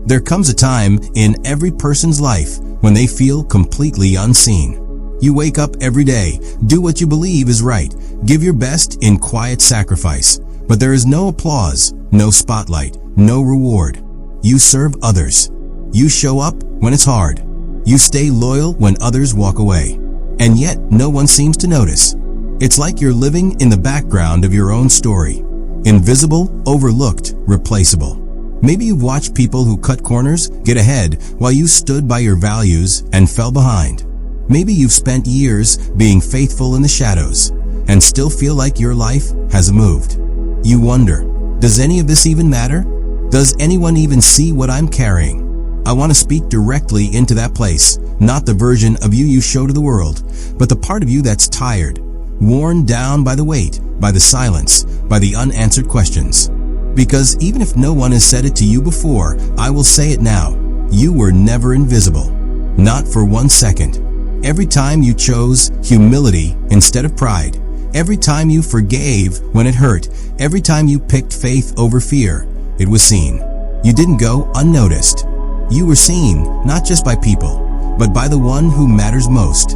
There comes a time in every person's life when they feel completely unseen. You wake up every day, do what you believe is right, give your best in quiet sacrifice, but there is no applause, no spotlight, no reward. You serve others. You show up when it's hard. You stay loyal when others walk away. And yet, no one seems to notice. It's like you're living in the background of your own story. Invisible, overlooked, replaceable. Maybe you've watched people who cut corners get ahead while you stood by your values and fell behind. Maybe you've spent years being faithful in the shadows and still feel like your life hasn't moved. You wonder, does any of this even matter? Does anyone even see what I'm carrying? I want to speak directly into that place, not the version of you show to the world, but the part of you that's tired, worn down by the weight, by the silence, by the unanswered questions. Because even if no one has said it to you before, I will say it now. You were never invisible. Not for 1 second. Every time you chose humility instead of pride, every time you forgave when it hurt, every time you picked faith over fear, it was seen. You didn't go unnoticed. You were seen, not just by people, but by the one who matters most.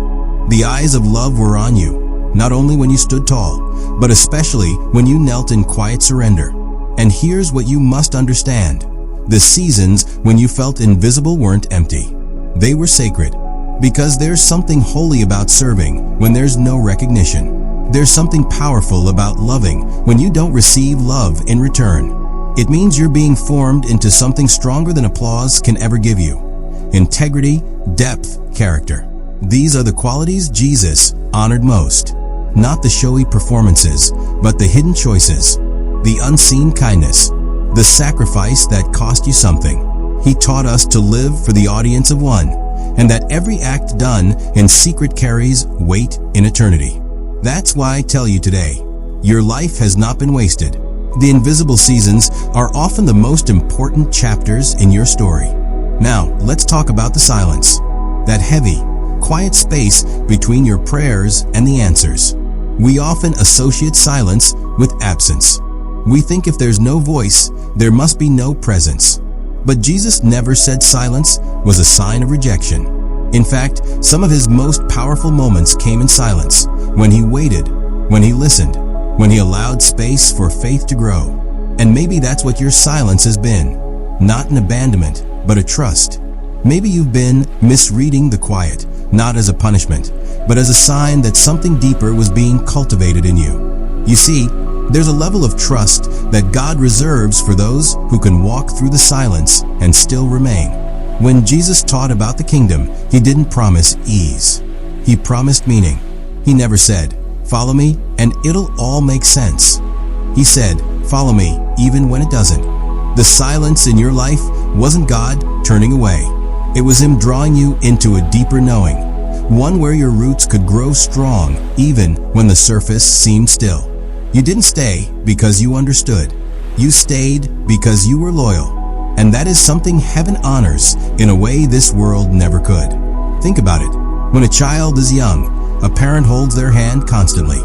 The eyes of love were on you, not only when you stood tall, but especially when you knelt in quiet surrender. And here's what you must understand. The seasons when you felt invisible weren't empty. They were sacred. Because there's something holy about serving when there's no recognition. There's something powerful about loving when you don't receive love in return. It means you're being formed into something stronger than applause can ever give you. Integrity, depth, character. These are the qualities Jesus honored most. Not the showy performances, but the hidden choices. The unseen kindness. The sacrifice that cost you something. He taught us to live for the audience of one, and that every act done in secret carries weight in eternity. That's why I tell you today, your life has not been wasted. The invisible seasons are often the most important chapters in your story. Now, let's talk about the silence. That heavy, quiet space between your prayers and the answers. We often associate silence with absence. We think if there's no voice, there must be no presence. But Jesus never said silence was a sign of rejection. In fact, some of his most powerful moments came in silence, when he waited, when he listened, when he allowed space for faith to grow. And maybe that's what your silence has been. Not an abandonment, but a trust. Maybe you've been misreading the quiet, not as a punishment, but as a sign that something deeper was being cultivated in you. You see, there's a level of trust that God reserves for those who can walk through the silence and still remain. When Jesus taught about the kingdom, he didn't promise ease. He promised meaning. He never said, "Follow me and it'll all make sense." He said, "Follow me even when it doesn't." The silence in your life wasn't God turning away. It was him drawing you into a deeper knowing, one where your roots could grow strong even when the surface seemed still. You didn't stay because you understood. You stayed because you were loyal. And that is something heaven honors in a way this world never could. Think about it. When a child is young, a parent holds their hand constantly.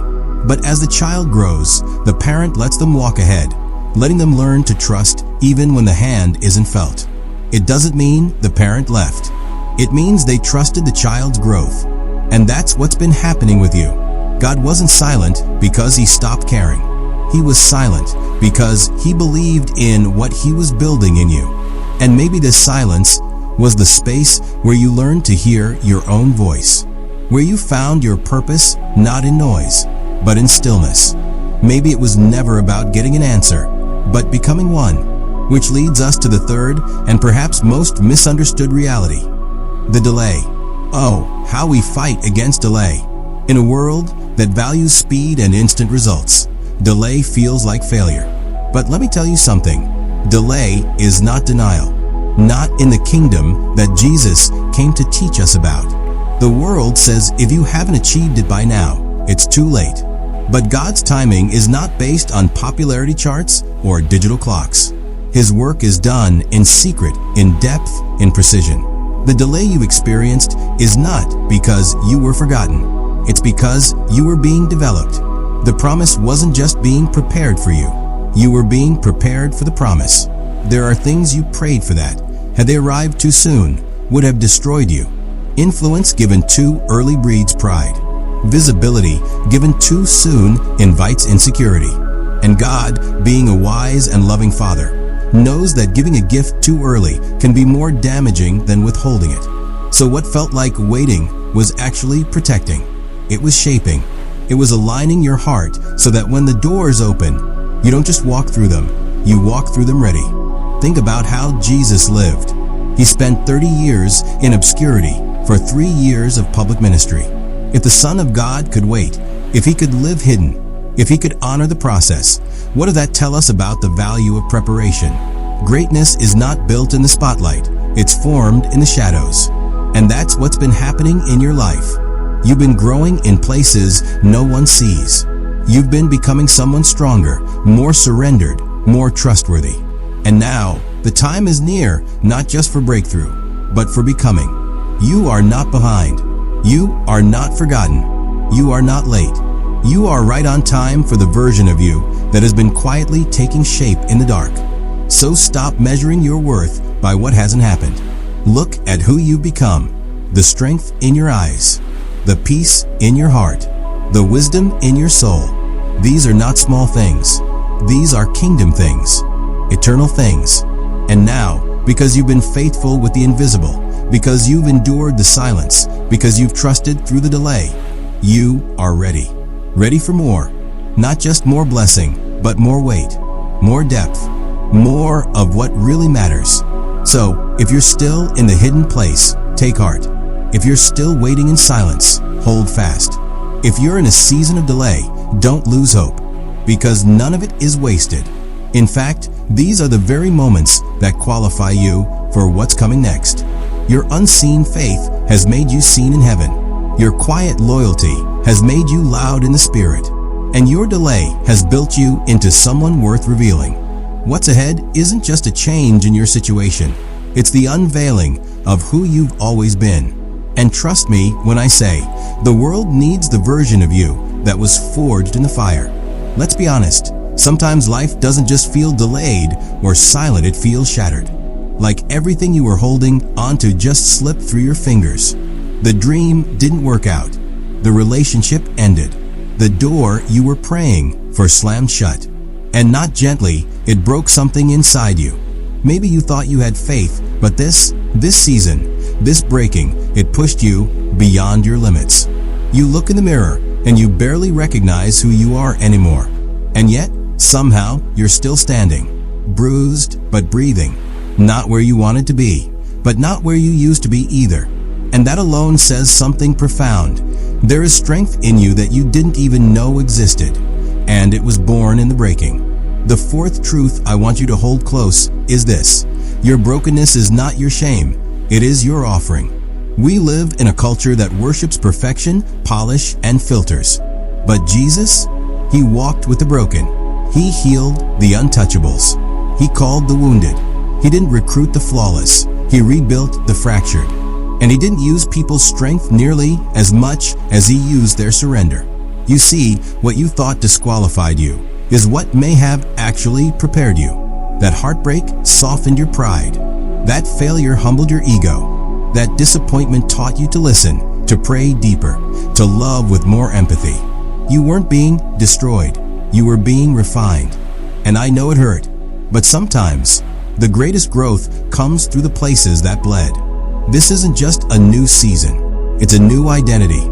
But as the child grows, the parent lets them walk ahead, letting them learn to trust even when the hand isn't felt. It doesn't mean the parent left. It means they trusted the child's growth. And that's what's been happening with you. God wasn't silent because he stopped caring. He was silent because he believed in what he was building in you. And maybe this silence was the space where you learned to hear your own voice, where you found your purpose not in noise, but in stillness. Maybe it was never about getting an answer, but becoming one, which leads us to the third and perhaps most misunderstood reality, the delay. Oh, how we fight against delay. In a world that values speed and instant results, delay feels like failure. But let me tell you something. Delay is not denial. Not in the kingdom that Jesus came to teach us about. The world says if you haven't achieved it by now, it's too late. But God's timing is not based on popularity charts or digital clocks. His work is done in secret, in depth, in precision. The delay you've experienced is not because you were forgotten. It's because you were being developed. The promise wasn't just being prepared for you. You were being prepared for the promise. There are things you prayed for that, had they arrived too soon, would have destroyed you. Influence given too early breeds pride. Visibility given too soon invites insecurity. And God, being a wise and loving Father, knows that giving a gift too early can be more damaging than withholding it. So what felt like waiting was actually protecting. It was shaping. It was aligning your heart so that when the doors open, you don't just walk through them, you walk through them ready. Think about how Jesus lived. He spent 30 years in obscurity for 3 years of public ministry. If the Son of God could wait, if he could live hidden, if he could honor the process, what does that tell us about the value of preparation? Greatness is not built in the spotlight, it's formed in the shadows. And that's what's been happening in your life. You've been growing in places no one sees. You've been becoming someone stronger, more surrendered, more trustworthy. And now, the time is near, not just for breakthrough, but for becoming. You are not behind. You are not forgotten. You are not late. You are right on time for the version of you that has been quietly taking shape in the dark. So stop measuring your worth by what hasn't happened. Look at who you've become, the strength in your eyes, the peace in your heart, the wisdom in your soul. These are not small things. These are kingdom things, eternal things. And now, because you've been faithful with the invisible, because you've endured the silence, because you've trusted through the delay, you are ready. Ready for more. Not just more blessing, but more weight, more depth, more of what really matters. So, if you're still in the hidden place, take heart. If you're still waiting in silence, hold fast. If you're in a season of delay, don't lose hope, because none of it is wasted. In fact, these are the very moments that qualify you for what's coming next. Your unseen faith has made you seen in heaven. Your quiet loyalty has made you loud in the spirit. And your delay has built you into someone worth revealing. What's ahead isn't just a change in your situation. It's the unveiling of who you've always been. And trust me when I say, the world needs the version of you that was forged in the fire. Let's be honest, sometimes life doesn't just feel delayed or silent, it feels shattered. Like everything you were holding onto just slipped through your fingers. The dream didn't work out. The relationship ended. The door you were praying for slammed shut. And not gently, it broke something inside you. Maybe you thought you had faith, but this season, this breaking, it pushed you beyond your limits. You look in the mirror and you barely recognize who you are anymore. And yet, somehow, you're still standing, bruised but breathing. Not where you wanted to be, but not where you used to be either. And that alone says something profound. There is strength in you that you didn't even know existed, and it was born in the breaking. The fourth truth I want you to hold close is this. Your brokenness is not your shame. It is your offering. We live in a culture that worships perfection, polish, and filters. But Jesus, he walked with the broken. He healed the untouchables. He called the wounded. He didn't recruit the flawless. He rebuilt the fractured. And he didn't use people's strength nearly as much as he used their surrender. You see, what you thought disqualified you is what may have actually prepared you. That heartbreak softened your pride. That failure humbled your ego. That disappointment taught you to listen, to pray deeper, to love with more empathy. You weren't being destroyed. You were being refined. And I know it hurt, but sometimes the greatest growth comes through the places that bled. This isn't just a new season. It's a new identity.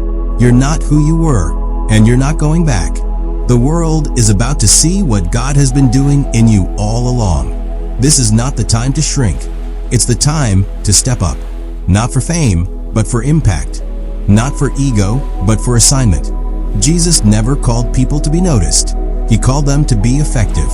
You're not who you were, and you're not going back. The world is about to see what God has been doing in you all along. This is not the time to shrink. It's the time to step up. Not for fame, but for impact. Not for ego, but for assignment. Jesus never called people to be noticed. He called them to be effective.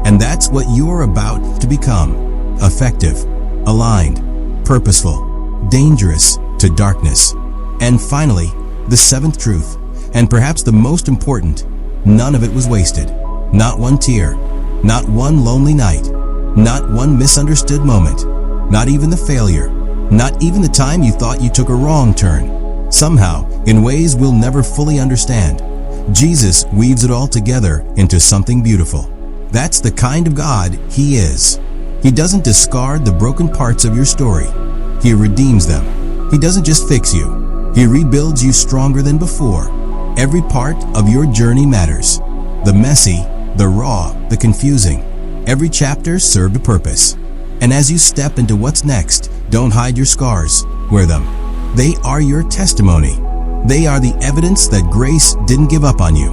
And that's what you're about to become. Effective, aligned, purposeful, dangerous to darkness. And finally, the seventh truth, and perhaps the most important, none of it was wasted. Not one tear, not one lonely night, not one misunderstood moment, not even the failure, not even the time you thought you took a wrong turn. Somehow, in ways we'll never fully understand, Jesus weaves it all together into something beautiful. That's the kind of God he is. He doesn't discard the broken parts of your story. He redeems them. He doesn't just fix you. He rebuilds you stronger than before. Every part of your journey matters. The messy, the raw, the confusing. Every chapter served a purpose. And as you step into what's next, don't hide your scars. Wear them. They are your testimony. They are the evidence that grace didn't give up on you.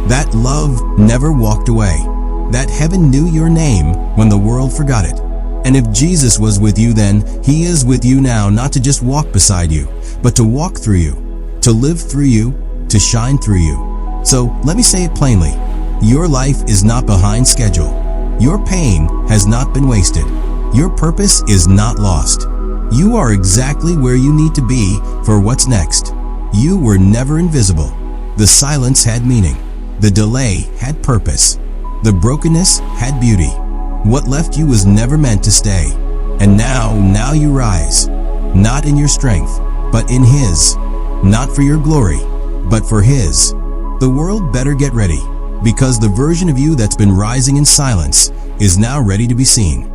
That love never walked away. That heaven knew your name when the world forgot it. And if Jesus was with you then, He is with you now, not to just walk beside you, but to walk through you, to live through you, to shine through you. So let me say it plainly. Your life is not behind schedule. Your pain has not been wasted. Your purpose is not lost. You are exactly where you need to be for what's next. You were never invisible. The silence had meaning. The delay had purpose. The brokenness had beauty. What left you was never meant to stay. And now you rise. Not in your strength, but in His. Not for your glory, but for His. The world better get ready, because the version of you that's been rising in silence is now ready to be seen.